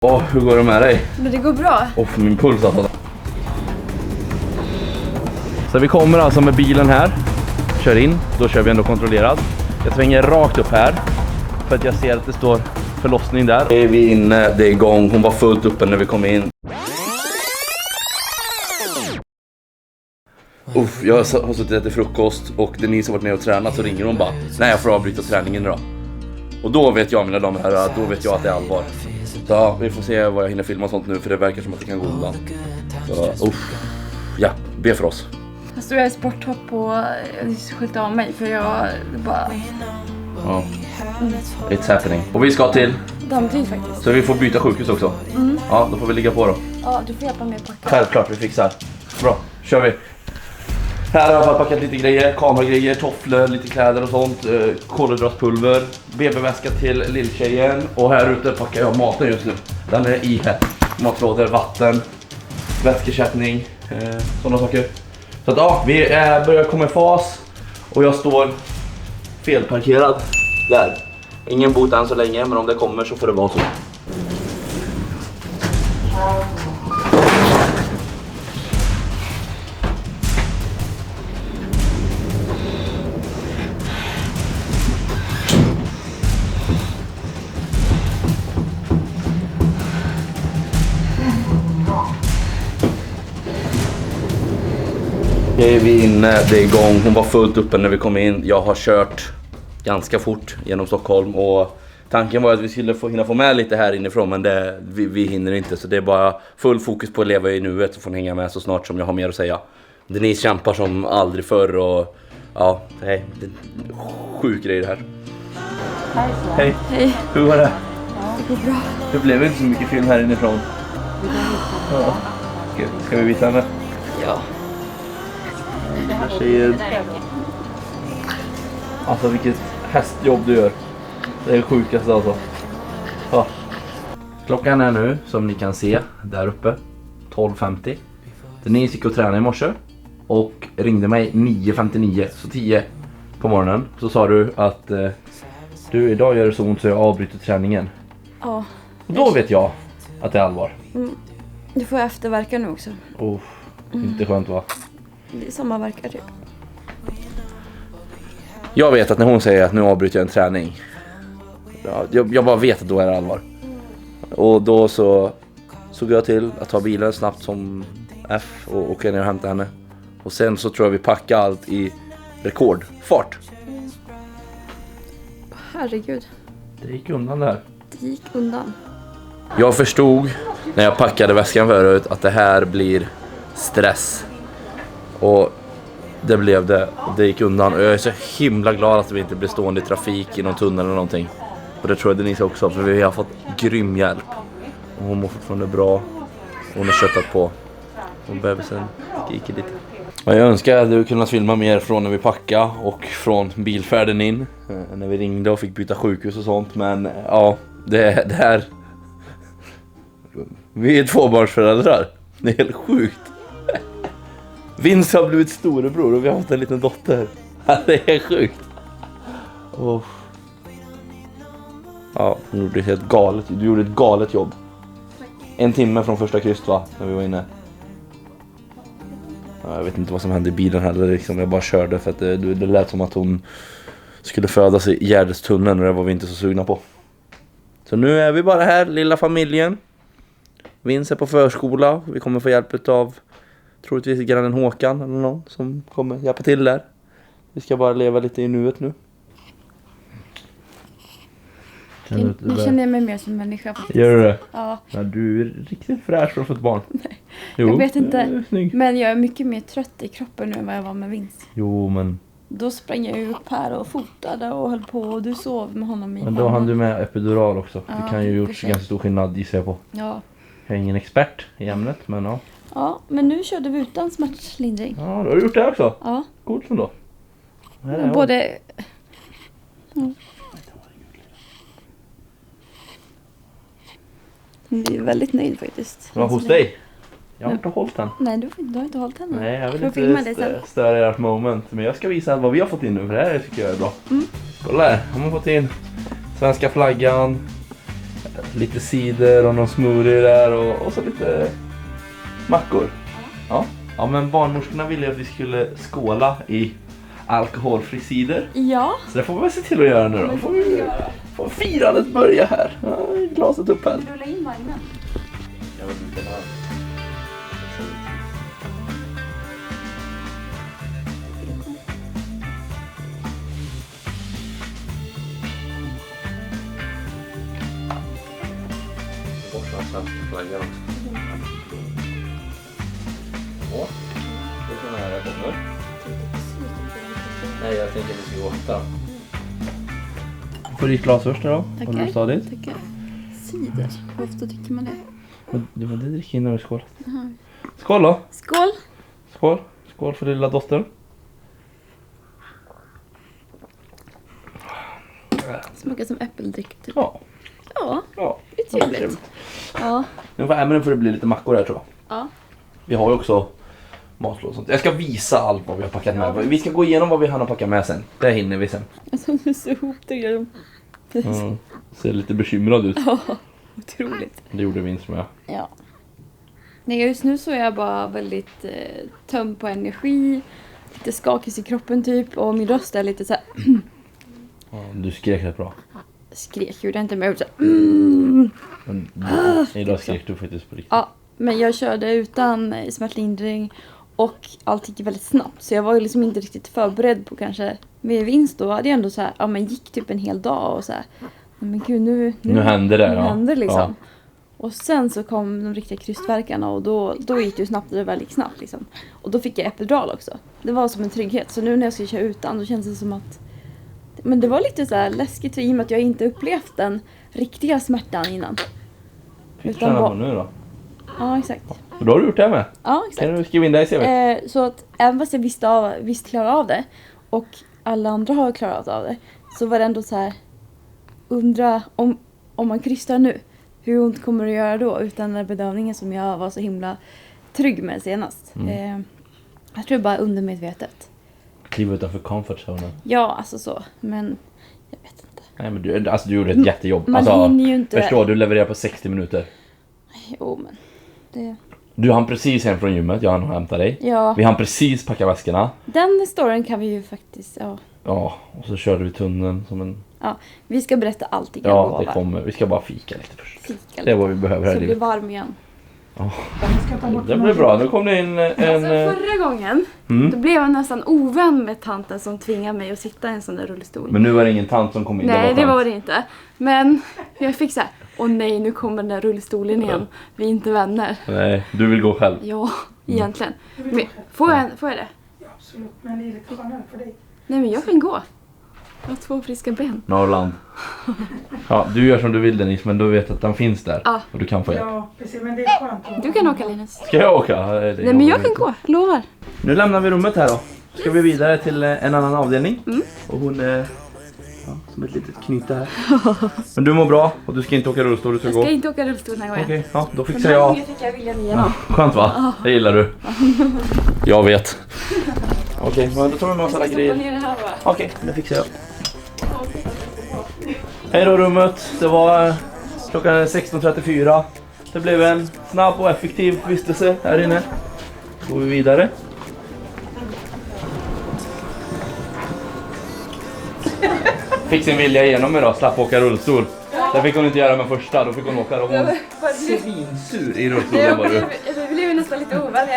Hur går det med dig? Men det går bra. För min puls alltså. Så vi kommer alltså med bilen här. Kör in, då kör vi ändå kontrollerat. Jag svänger rakt upp här. För att jag ser att det står förlossning där. Är vi inne, det är igång. Hon var fullt uppe när vi kom in. Jag har suttit och ätit frukost och Denise har varit ner och tränat, så ringer hon bara: nej, jag får avbryta träningen idag. Och då vet jag, mina damer och herrar, då vet jag att det är allvar. Så ja, vi får se vad jag hinner filma och sånt nu, för det verkar som att det kan gå undan. Så ja, be för oss. Jag står i sporthopp och skjuter av mig för jag bara... Ja, it's happening. Och vi ska till Danderyd faktiskt. Så vi får byta sjukhus också. Ja, då får vi ligga på då. Ja, du får hjälpa mig att packa. Självklart, vi fixar. Bra, kör vi. Här har jag bara packat lite grejer, kameragrejer, tofflor, lite kläder och sånt, kolhydratpulver, BB-väska till lilltjejen. Och här ute packar jag maten just nu. Den är i här. Matlådor, vatten, vätskeersättning, sådana saker. Så att ja, vi börjar komma i fas. Och jag står felparkerad där. Ingen bot än så länge, men om det kommer så får det vara så. Är vi inne, det är igång. Hon var fullt uppe när vi kom in. Jag har kört ganska fort genom Stockholm och tanken var att vi skulle hinna få med lite här inifrån, men vi hinner inte, så det är bara full fokus på att leva i nuet och få hänga med så snart som jag har mer att säga. Denise kämpar som aldrig förr och ja, hej, det är sjuk grej det här. Hej. Hej. Hur var det? Det går bra. Det blev inte så mycket film här inifrån. Ja. Ska vi visa henne? Ja. Tjejer. Alltså vilket hästjobb du gör. Det är det sjukaste alltså. Ja. Klockan är nu, som ni kan se där uppe, 12:50. Denise gick och tränade i morse och ringde mig 9:59, så 10 på morgonen. Så sa du att du, idag gör det så ont så jag avbryter träningen. Ja. Och då vet jag att det är allvar. Du får efterverka nu också. Inte skönt va? Det är samma verkar typ. Jag vet att när hon säger att nu avbryter jag en träning, jag bara vet att då är det allvar. Och då så såg jag till att ta bilen snabbt som F och åka ner och hämta henne. Och sen så tror jag vi packar allt i rekordfart. Herregud. Det gick undan där. Det gick undan. Jag förstod när jag packade väskan förut att det här blir stress. Och det blev det. Det gick undan. Och jag är så himla glad att vi inte blir stående i trafik i någon tunnel eller någonting. Och det tror jag Denise också, för vi har fått grym hjälp. Och hon mår fortfarande bra. Hon har köttat på. Och bebisen skriker lite. Och jag önskar att du kunde filma mer från när vi packade och från bilfärden in. När vi ringde och fick byta sjukhus och sånt. Men ja, det här... Vi är tvåbarnsföräldrar. Det är helt sjukt. Vince har blivit storebror och vi har haft en liten dotter. Det är sjukt. Ja, du gjorde ett galet jobb. 1 timme från första kryst va, när vi var inne. Ja, jag vet inte vad som hände i bilen heller liksom. Jag bara körde för att det lät som att hon skulle födas i Gärdestunneln och det var vi inte så sugna på. Så nu är vi bara här, lilla familjen. Vince är på förskola. Vi kommer få hjälp av troligtvis grannen Håkan eller någon som kommer hjälpa till där. Vi ska bara leva lite i nuet nu. Nu känner jag mig mer som människa faktiskt. Gör du det? Ja. Ja, du är riktigt fräsch för att få ett barn. Nej. Jo, Jag vet inte. Snygg. Men jag är mycket mer trött i kroppen nu än vad jag var med Vince. Jo, men... Då sprang jag ju upp här och fotade och höll på och du sov med honom i. Men då hann du med epidural också. Ja, det kan ju gjort ganska stor skillnad, gissar jag på. Ja. Jag är ingen expert i ämnet, men ja. Ja, men nu körde vi utan smärtlindring. Ja, du har gjort det också. Ja. Coolt ändå. Både... Mm. Jag är väldigt nöjd faktiskt. Var hos dig? Jag har inte hållit den. Nej, du har inte hållit henne. Nej, jag vill Får filma dig inte sen. störa ert moment. Men jag ska visa vad vi har fått in nu, för det här tycker jag är bra. Kolla här, har man fått in svenska flaggan, lite cider och någon smoothie där och så lite mackor. Ja. Ja, men barnmorskorna ville att vi skulle skåla i alkoholfri cider. Ja. Så det får vi väl se till att göra nu då. Får firandet börja här. Ja, glaset upp här. Rulla in vagnen. Jag vet inte vad. Svenska flaggan också. Åh, det är sån här jag kommer. Nej, jag tänker att vi ska gå och hitta. Får ditt glas först då? Tackar. Håller du stadigt? Tackar. Cider, hur ofta dricker man det? Men det dricker innan vi skål. Skål då! Skål! Skål! Skål för lilla dottern. Smakar som äppeldryck typ. Ja. Ja, det är trevligt. Ja. Nu får det bli lite mackor här tror jag. Ja. Vi har ju också matlådor och sånt. Jag ska visa allt vad vi har packat med. Vi ska gå igenom vad vi har packat med sen. Det hinner vi sen. Alltså du är så ihoptryggad. Ser lite bekymrad ut. Ja, otroligt. Det gjorde vi inte med. Ja. Nej, just nu så är jag bara väldigt tömd på energi. Lite skakig i kroppen typ. Och min röst är lite så här. Ja, du skrek rätt bra. Skrek gjorde jag inte, men jag gjorde så Men idag skrek du faktiskt på riktigt. Ja, men jag körde utan smärtlindring. Och allt gick väldigt snabbt. Så jag var ju liksom inte riktigt förberedd på kanske med vinst då. Hade jag ändå så här, ja men gick typ en hel dag och så här. Men gud nu händer det. Nu händer det liksom. Ja. Och sen så kom de riktiga krystverkarna och då gick det ju snabbt och det var väldigt snabbt liksom. Och då fick jag epidural också. Det var som en trygghet. Så nu när jag ska köra utan då känns det som att... Men det var lite så här läskigt i och med att jag inte upplevt den riktiga smärtan innan. Fick du känna på nu då? Ja, exakt. För då har du gjort det med. Ja, exakt. Kan du skriva in det i CV:t? Så att även fast jag visste klara av det och alla andra har klarat av det, så var det ändå så här, undra om man krystar nu, hur ont kommer det att göra då utan den där bedövningen som jag var så himla trygg med senast. Jag tror bara undermedvetet. Kliva utanför comfort zone. Ja, alltså så, men jag vet inte. Nej, men du gjorde ett jättejobb. Man Alltså, hinner ju inte... förstår, du levererar på 60 minuter. Jo, men det... Du hann precis hem från gymmet, jag hann hämta dig. Ja. Vi hann precis packa väskorna. Den storyn kan vi ju faktiskt, Ja, och så körde vi tunneln som en... Ja, vi ska berätta allt i Ja, det kommer. Vi ska bara fika lite först. Det är vad vi behöver här i så bli livet. varm igen. Ja. Det blir bra, nu kom det in en... Alltså förra gången, då blev jag nästan ovän med tanten som tvingade mig att sitta i en sån där rullstol. Men nu var det ingen tant som kom in. Nej, det var det inte. Men jag fick så här, åh nej, nu kommer den där rullstolen igen. Vi är inte vänner. Nej, du vill gå själv. Ja, egentligen. Men, får jag det? Ja, absolut. Men det är lite skönare för dig. Nej, men jag kan gå. Jag har 2 friska ben. Norrland. Ja, du gör som du vill Denise, men du vet att den finns där. Ja. Och du kan få hjälp. Ja, precis. Men det är skönt. Du kan åka, Linus. Ska jag åka? Nej, men jag kan gå, lovar. Nu lämnar vi rummet här då. Ska vi vidare till en annan avdelning. Och hon är som ett litet knyte här. Men du mår bra och du ska inte åka rullstol, du ska gå. Jag ska inte åka rullstol den här gången. Okej, ja, då Men fixar jag. fick jag viljan igenom. Skönt va? Det gillar du. Jag vet. Okej, men då tar vi med oss alla Stoppa grejer. ner det här bara. Okej, det fixar jag. Hej då rummet. Det var klockan 16:34. Det blev en snabb och effektiv vistelse här inne. Går vi vidare. Fick sin vilja igenom idag, slapp åka rullstol. Det fick hon inte göra med första, då fick hon åka. Då var hon svinsur i rullstolen var du. Jag blev nästan lite ovän.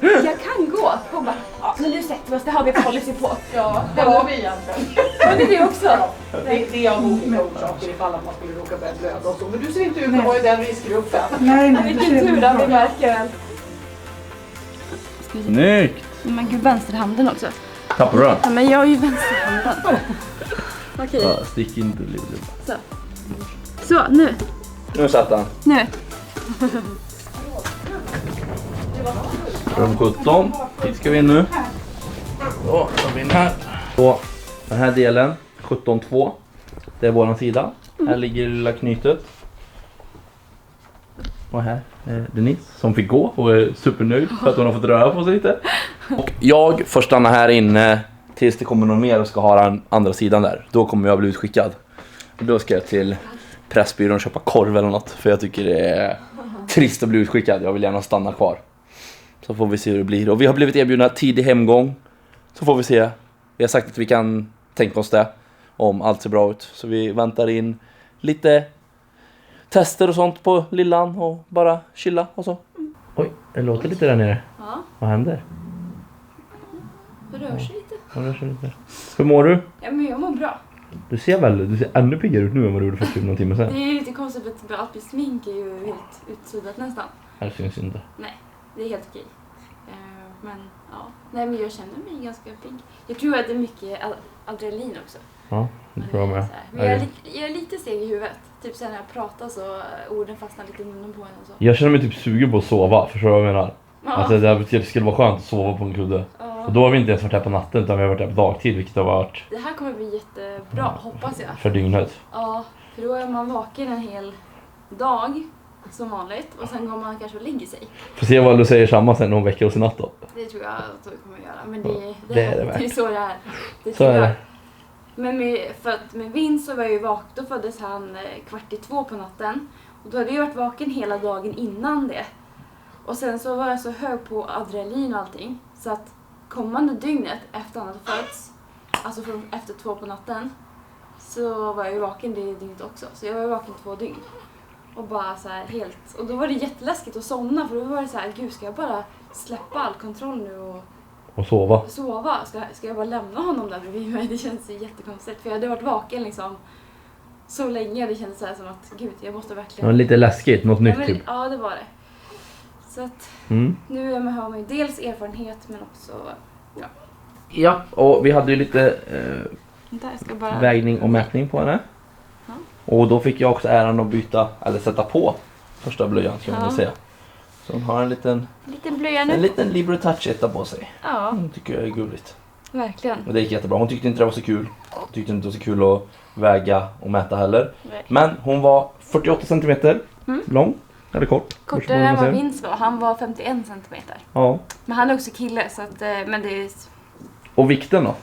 Jag kan gå. Hon bara, ja, men nu sätter vi oss, det har vi policy på. Ja, det har vi egentligen. Men det är det också. Det är av olika orsaker ifall att man skulle råka börja blöda och så. Men du ser inte ut att vara i den riskgruppen. Nej, vilken tur att vi märker den. Snyggt! Men gud, vänsterhanden också. Tappar du den? Ja, men jag är ju vänsterhanden. Okej, Ja, stick in du lite. så nu. Nu satt han. Nu. Rum 17. Dit ska vi in nu. Så, tar vi in här. Så, den här delen, 17.2. Det är våran sida. Här ligger det lilla knytet. Och här är Denise som fick gå och är supernöjd för att hon har fått röra på sig lite. Och jag får stanna här inne tills det kommer någon mer och ska ha den andra sidan där. Då kommer jag bli utskickad. Och då ska jag till Pressbyrån och köpa korv eller något. För jag tycker det är trist att bli utskickad. Jag vill gärna stanna kvar. Så får vi se hur det blir. Och vi har blivit erbjudna tidig hemgång. Så får vi se. Vi har sagt att vi kan tänka oss det. Om allt ser bra ut. Så vi väntar in lite tester och sånt på lillan. Och bara chilla och så. Oj, det låter lite där nere. Ja, Vad händer? det rör sig lite. Det rör sig lite. Hur mår du? Ja, men jag mår bra. Du ser ännu piggare ut nu än vad du gjorde för någon timme sedan. Det är ju lite konstigt att allt med smink är ju helt utsuddat nästan. Det syns inte. Nej, det är helt okej. Men ja, nej men jag känner mig ganska pigg. Jag tror att det är mycket adrenalin också. Ja, det tror jag med. Så här. Men jag är lite seg i huvudet. Typ så här när jag pratar så orden fastnar lite i munnen på en och så. Jag känner mig typ sugen på att sova, förstår du vad jag menar? Ja. Alltså det skulle vara skönt att sova på en kudde. Ja. Och då har vi inte ens varit här på natten utan vi har varit här på dagtid, vilket har varit Det här kommer bli jättebra, hoppas jag. för dygnet. Ja, för då är man vaken en hel dag som vanligt och sen går man kanske och lägger sig. Får se vad du säger samma sen någon vecka oss i natt då. Det tror jag att vi kommer att göra, men Det är det det är så det är. Det Så tror är jag. det. Men med Vince så var jag ju vaken, då föddes han 1:45 på natten. Och då hade jag varit vaken hela dagen innan det. Och sen så var jag så hög på adrenalin och allting. Så att kommande dygnet efter han hade fötts, alltså från efter 2 på natten, så var jag ju vaken det dygnet också. Så jag var vaken 2 dygn. Och bara så här helt... Och då var det jätteläskigt att somna, för då var det så här, gud ska jag bara släppa all kontroll nu och sova. Ska jag bara lämna honom där bredvid mig? Det känns ju jättekonstigt. För jag hade varit vaken liksom så länge. Det kändes så här som att gud, jag måste verkligen... Ja, lite läskigt, något nytt men, typ. ja, det var det. Så att nu har man ju dels erfarenhet men också... Ja. Ja, och vi hade ju lite Där ska bara... vägning och mätning på henne. Ja. Och då fick jag också äran att byta, eller sätta på första blöjan kan man Ja. väl säga. Så hon har en liten blöja nu. En liten Libero Touch etta på sig. Ja, Tycker jag är gulligt. verkligen. Och det gick jättebra. Hon tyckte inte det var så kul. Tyckte inte det var så kul att väga och mäta heller. Nej. Men hon var 48 cm lång. Eller kort. Kortare än vad Vince var. Han var 51 centimeter. Ja. Men han är också kille så att... Men det är... Och vikten då?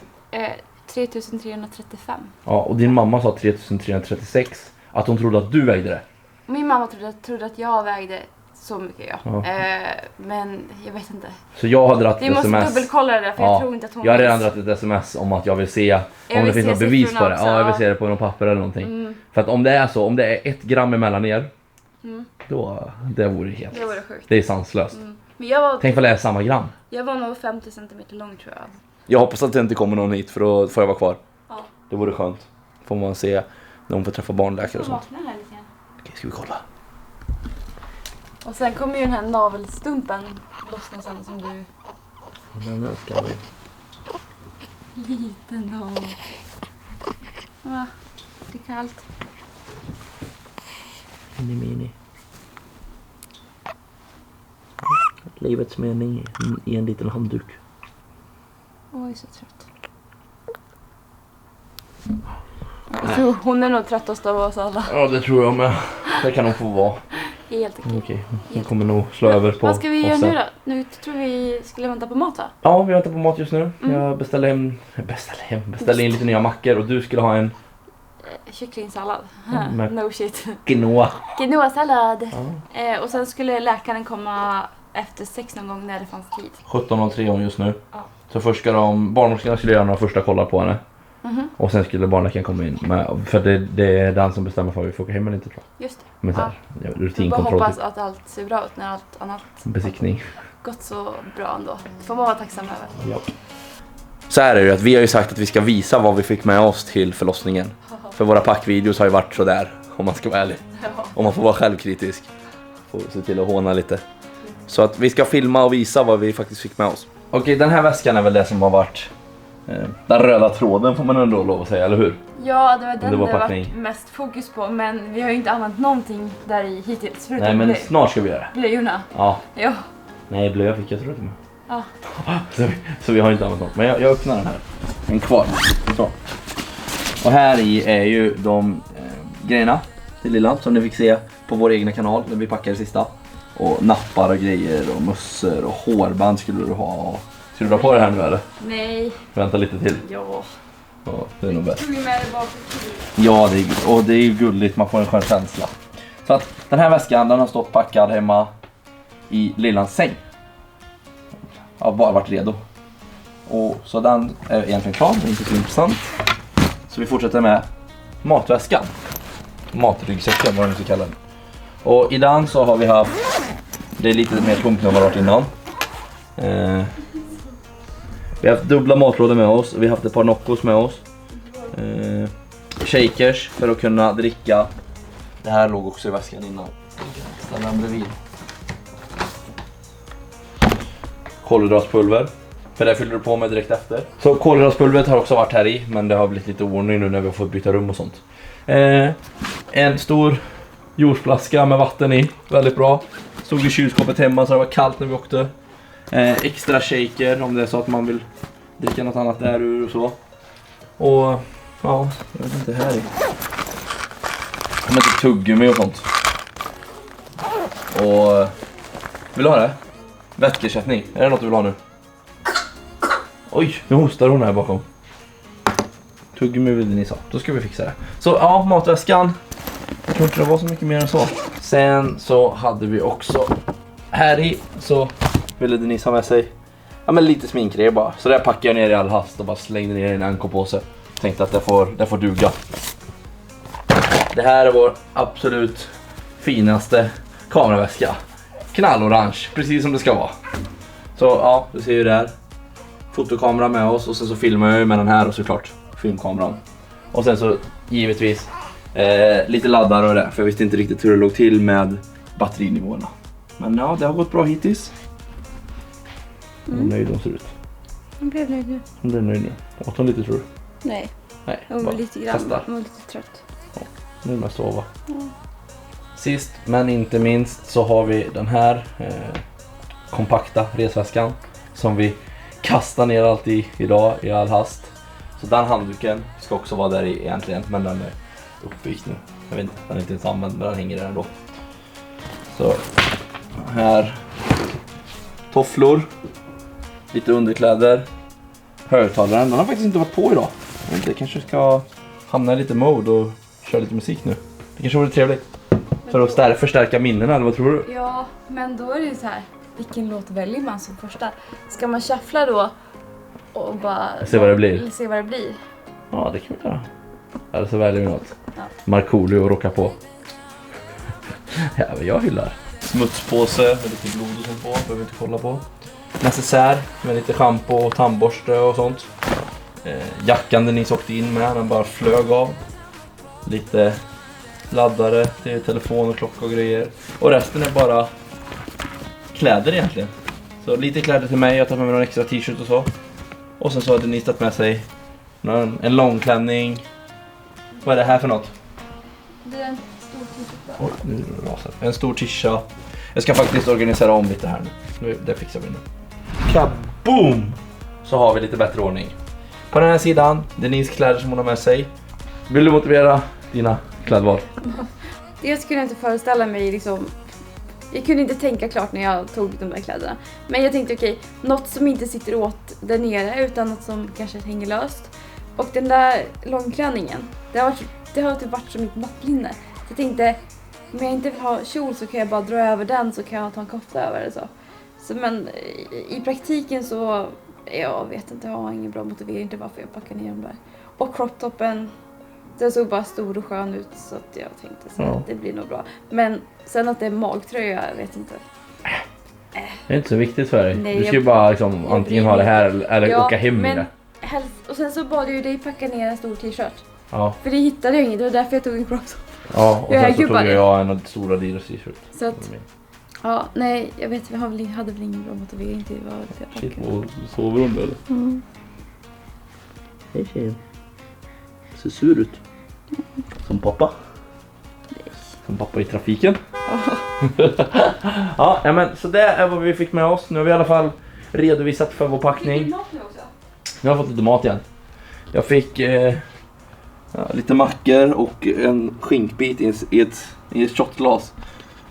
3335. Ja, och din mamma sa 3336. Att hon trodde att du vägde det. Min mamma trodde att jag vägde så mycket, ja. Ja. Men jag vet inte. Så jag hade dragit Vi ett måste sms. dubbelkolla det där, för jag tror inte att hon Jag har vet. redan dragit ett sms om att jag vill se om vill det finns se något bevis på siffrorna det. också, Ja, jag vill ja. se det på någon papper eller någonting. För att om det är så, om det är 1 gram emellan er, då det vore helt... Det var det sjukt. Det är sanslöst. Men jag Tänk vad det är samma gram. var nog 50 centimeter lång, tror jag. Jag hoppas att det inte kommer någon hit, för då får jag vara kvar. Ja. Det vore skönt. Får man se när hon får träffa barnläkare och Så sånt. vaknar här lite grann. Okej, ska vi kolla? Och sen kommer ju den här navelstumpen lossna sen som du... Nu ska vi... Liten navel. Va? Det är kallt. Mini. Livets mening i en liten handduk. Oj, så trött. Jag tror hon är nog tröttast av oss alla. Ja, det tror jag med. Det kan hon få vara. Helt okej. Okej, hon kommer nog slå över på Vad ska vi göra oss nu sen. då? Nu tror vi skulle vänta på mat, va? Ja, vi väntar på mat just nu. Jag beställde in lite nya mackor och du skulle ha en Kycklingsallad. med- No shit. quinoa. Quinoa-sallad. Ja. Och sen skulle läkaren komma efter 6 någon gång när det fanns tid. 17.03 hon just nu. Ja. Så först ska barnmorskorna skulle göra några första kollar på henne. Och sen skulle barnläkaren komma in. För det är den som bestämmer för om vi får åka hem eller inte, tror jag. Just det. Men så här, Bara rutinkontroll, hoppas typ. att allt ser bra ut när allt annat Besiktning. gått så bra ändå. Det får man vara tacksam över. Ja. Så här är det ju att vi har ju sagt att vi ska visa vad vi fick med oss till förlossningen. För våra packvideos har ju varit så där, om man ska vara ärlig. Om man får vara självkritisk. Får se till att håna lite. Så att vi ska filma och visa vad vi faktiskt fick med oss. Okej, den här väskan är väl det som har varit den röda tråden, får man ändå lov att säga, eller hur? Ja, det var den det var det var packning. mest fokus på. Men vi har ju inte använt någonting där i hittills. Förutom Nej, men snart ska vi göra det. blöjorna. Ja. Ja. Nej, blöja fick jag tror jag. Ja. Så vi har inte använt något. Men jag öppnar den här. En kvar. Så. Och här i är ju de grejerna till lilla som ni fick se på vår egna kanal när vi packade sista. Och nappar och grejer och mössor och hårband skulle du ha. Ska du dra på det här nu eller? Nej. Vänta lite till. Ja. Ja, det är nog bäst. Tog ju med det bakåt. Ja, det är ju gulligt. Man får en skön känsla. Så att den här väskan, den har stått packad hemma i Lillans säng. Jag har bara varit redo. Och så den är egentligen klar, det är inte så intressant. Så vi fortsätter med matväskan. Matryggsäcken, vad det nu ska kalla den. Och i den så har vi haft, det är lite mer tungt än vad det varit innan. Vi har haft dubbla matlådor med oss, vi har haft ett par Noccos med oss. Shakers för att kunna dricka. Det här låg också i väskan innan. Ställa den bredvid. Kolhydratspulver. För det fyller du på med direkt efter. Så kolhydratspulvret har också varit här i. Men det har blivit lite oordning nu när vi har fått byta rum och sånt. En stor jordflaska med vatten i. Väldigt bra. Stod i kylskåpet hemma så det var kallt när vi åkte. Extra shaker om det är så att man vill dricka något annat där ur och så. Och ja, jag vet inte här i. Men typ tuggummi och sånt. Och vill du ha det? Vätskeersättning. Är det något du vill ha nu? Oj, nu hostar hon här bakom. Tuggummi vill ni sa. Då ska vi fixa det. Så ja, matväskan. Jag tror inte det var så mycket mer än så. Sen så hade vi också här i så ville Denise ha med sig lite sminkgrejer bara. Så där packade jag ner i all hast och bara slängde ner i en NK-påse. Tänkte att det får duga. Det här är vår absolut finaste kameraväska. Knallorange, precis som det ska vara. Så ja, du ser ju där. Fotokamera med oss och sen så filmar jag med den här och såklart filmkameran. Och sen så givetvis lite laddare och det. För jag visste inte riktigt hur det låg till med batterinivåerna. Men ja, det har gått bra hittills. Hur nöjd hon ser ut. Hon blev nöjd nu. Hon blev nöjd nu. Åt hon lite tror du? Nej, Nej, hon var bara lite grann. testa. Hon var lite trött. Nu är det sova. Sist men inte minst så har vi den här kompakta resväskan som vi kastar ner allt i idag i all hast. Så den handduken ska också vara där i egentligen, men den är uppvikt nu. Jag vet inte, den är inte ens använd men den hänger där ändå. Så här tofflor, lite underkläder, högtalaren. Den har faktiskt inte varit på idag. Jag vet inte, kanske ska hamna i lite mode och köra lite musik nu. Det kanske vore trevligt. För att förstärka minnena, eller vad tror du? Ja, men då är det ju så här. Vilken låt väljer man som första? Ska man shuffla då och bara Se vad det blir. Se vad det blir. Ja, det kan vi göra. Eller så väljer vi något. Ja. Markoolio och rocka på. Ja, men jag hyllar. Smutspåse med lite blod och sånt på. Behöver vi inte kolla på. Necessär med lite shampoo och tandborste och sånt. Jackan den ni åkte in med, den bara flög av. Lite laddare till telefon och klocka och grejer. Och resten är bara kläder egentligen. Så lite kläder till mig, jag tar med mig någon extra t-shirt och så. Och sen så hade ni tagit med sig en långklänning. Vad är det här för något? Det är en stor t-shirt. Oj, nu rasar det. En stor t-shirt. Jag ska faktiskt organisera om lite här nu. Det fixar vi nu. Kaboom! Så har vi lite bättre ordning. På den här sidan, Denise kläder som hon har med sig. Vill du motivera dina klädval? Det skulle jag inte föreställa mig liksom. Jag kunde inte tänka klart när jag tog de där kläderna. Men jag tänkte okej, något som inte sitter åt där nere utan något som kanske hänger löst. Och den där långklänningen, det har typ varit som mitt nattlinne. Så jag tänkte, om jag inte vill ha kjol så kan jag bara dra över den så kan jag ta en kofta över det så. Men i praktiken så, jag vet inte, jag har ingen bra motivering till varför jag packar ner dem där. Och crop-toppen, den såg bara stor och skön ut så att jag tänkte så att det blir nog bra. Men sen att det är magtröja, jag vet inte. Det är inte så viktigt för dig. Nej, du ska ju bara liksom, antingen ha det här eller åka hem med det. Och sen så bad jag ju dig packa ner en stor t-shirt. Ja. För det hittade jag inget, det var därför jag tog en crop top. Ja, och sen så tog gubbade. jag en stora Adidas t-shirt. Så att, ja, nej, jag vet, vi hade väl ingen bra motivering till vad jag Shit, packade. och sovrum eller? Mm. Hej tjejen. Ser sur ut. Som pappa. Som pappa i trafiken. Ja, men så det är vad vi fick med oss. Nu har vi i alla fall redovisat för vår packning. Nu har jag fått lite mat igen. Jag fick lite mackor och en skinkbit i ett shotglas.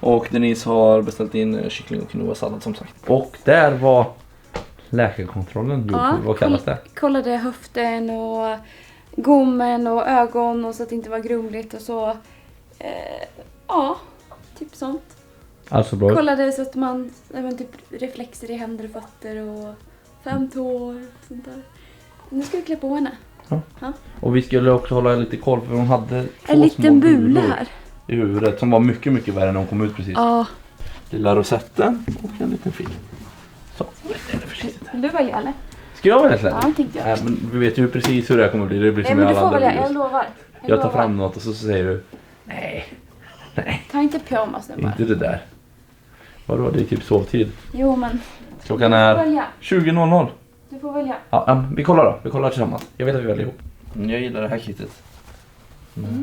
Och Denise har beställt in kyckling och quinoa-sallad som sagt. Och där var läkarkontrollen gjord. Ja, vad kallas det? Kollade höften och gommen och ögon och så att det inte var grumligt och så. Ja, typ sånt. Alltså bra. Kollade så att man, typ reflexer i händer och fötter och 5 tår och sånt där. Nu ska vi klä på henne. Ja. Och vi skulle också hålla lite koll för hon hade 2 en liten bula här i huvudet som var mycket, mycket värre när hon kom ut precis. Ja. Lilla rosetten och en liten film. Så, det är försiktigt. Vill du välja eller? Ska jag välja kläder? Ja, tänkte jag. Nej, men vi vet ju precis hur det här kommer bli. Det blir som Nej, men med du alla får andra välja, jag videos. lovar. Jag tar fram något och så säger du nej. Ta inte pyjamas nu bara. Inte det där. Vadå, det är typ sovtid. Jo, men Klockan du får är välja. 20.00. Du får välja. Ja, vi kollar då. Vi kollar tillsammans. Jag vet att vi väljer ihop. Jag gillar det här kittet.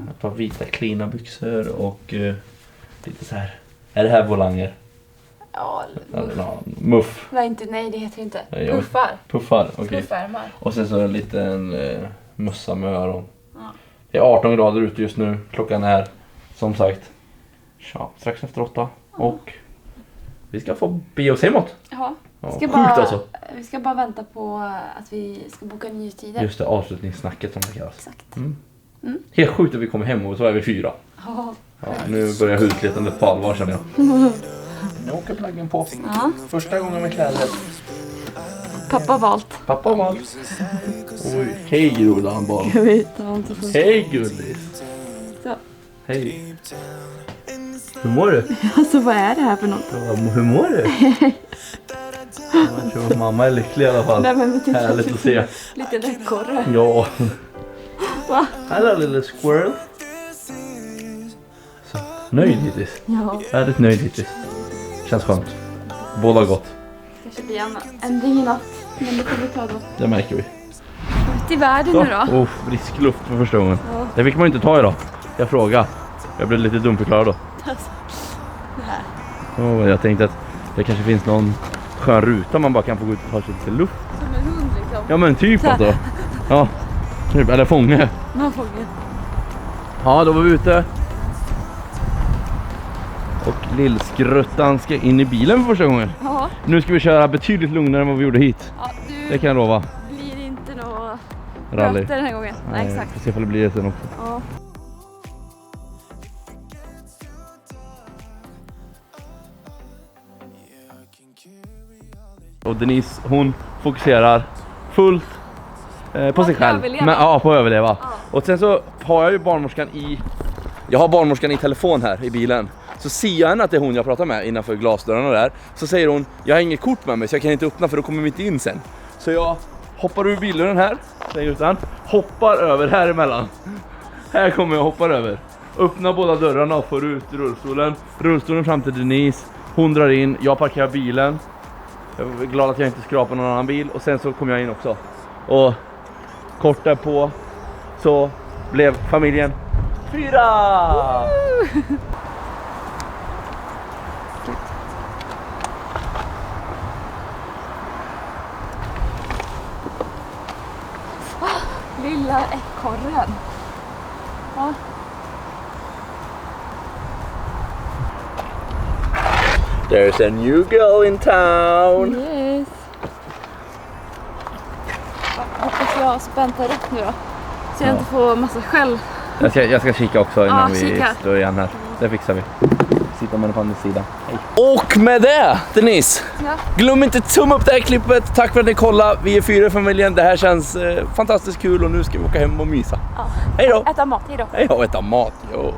Ett par vita cleana byxor och lite så här. Är det här volanger? Ja, Muff. nej, det heter inte. Nej, jag- Puffar. Puffar, okej. Puffärmar. Och sen så en liten mössa med öron. Ja. Det är 18 grader ute just nu. Klockan är som sagt strax efter 8. Och vi ska få be oss hemåt. Ja. Ja, Ska sjukt bara, alltså. Vi ska bara vänta på att vi ska boka nyhetstider. Just det, avslutningssnacket som det kallas. Exakt. Helt sjukt att vi kommer hem och så är vi 4. Ja. Ja, nu börjar hudletandet på allvar känner jag. Nu åker plaggen på. Ja. Första gången med kläder. Pappa har valt. Pappa var. Oj, hej grodan barn. Jag vet inte. Hej gullis. Så. Hej. Hur mår du? Alltså vad är det här för något? Ja, hur mår du? Jag tror att mamma är lycklig i alla fall. Nej, men typ Härligt att se. lite ekorre. Ja. Va? Hallå lilla squirrel. Så, nöjd hittills. Ja. Väldigt nöjd hittills. Känns skönt. Båda gott. Kanske blir ändring i natt. Men det får vi ta då. Det märker vi. Ut i världen nu då. Frisk luft för första gången. Ja. Det fick man inte ta idag. Jag frågade. Jag blev lite dumförklarad då. Jag tänkte att det kanske finns någon skön ruta man bara kan få gå ut och ta sig lite luft. Som en hund liksom. Ja men typ alltså. Ja, typ, eller fånge. Man får Ja, då var vi ute. Och lillskruttan ska in i bilen för första gången. Ja. Nu ska vi köra betydligt lugnare än vad vi gjorde hit. Ja, Det kan jag lova. blir inte något Rally. böter den här gången. Nej, exakt. Får se om det blir det sen också. Ja. Och Denise, hon fokuserar fullt på sig att själv. överleva. Men, ja, på att överleva. Ja. Och sen så har jag ju barnmorskan Jag har barnmorskan i telefon här i bilen. Så ser jag henne att det är hon jag pratar med innanför glasdörrarna där. Så säger hon, jag har inget kort med mig så jag kan inte öppna för då kommer vi inte in sen. Så jag hoppar ur bilen här, utan hoppar över här emellan. Här kommer jag hoppa över. Öppnar båda dörrarna och får ut rullstolen. Rullstolen fram till Denise. Hon drar in, jag parkerar bilen. Jag är glad att jag inte skrapar någon annan bil. Och sen så kom jag in också. Och kort därpå så blev familjen 4! Lilla ekorren. Ja. There's a new girl in town. Yes. Hoppas jag späntar upp nu då. Så jag inte får massa skäll. Jag ska kika också innan vi kika. står igen här. Det fixar vi. Sitta med den på andra sidan. Hej. Och med det, Denise. Ja. Glöm inte tumma upp det här klippet. Tack för att ni kollade. Vi är 4 i familjen. Det här känns fantastiskt kul och nu ska vi åka hem och mysa. Ja. Hej då. Äta mat, hej då. Hej då, äta mat. Jo.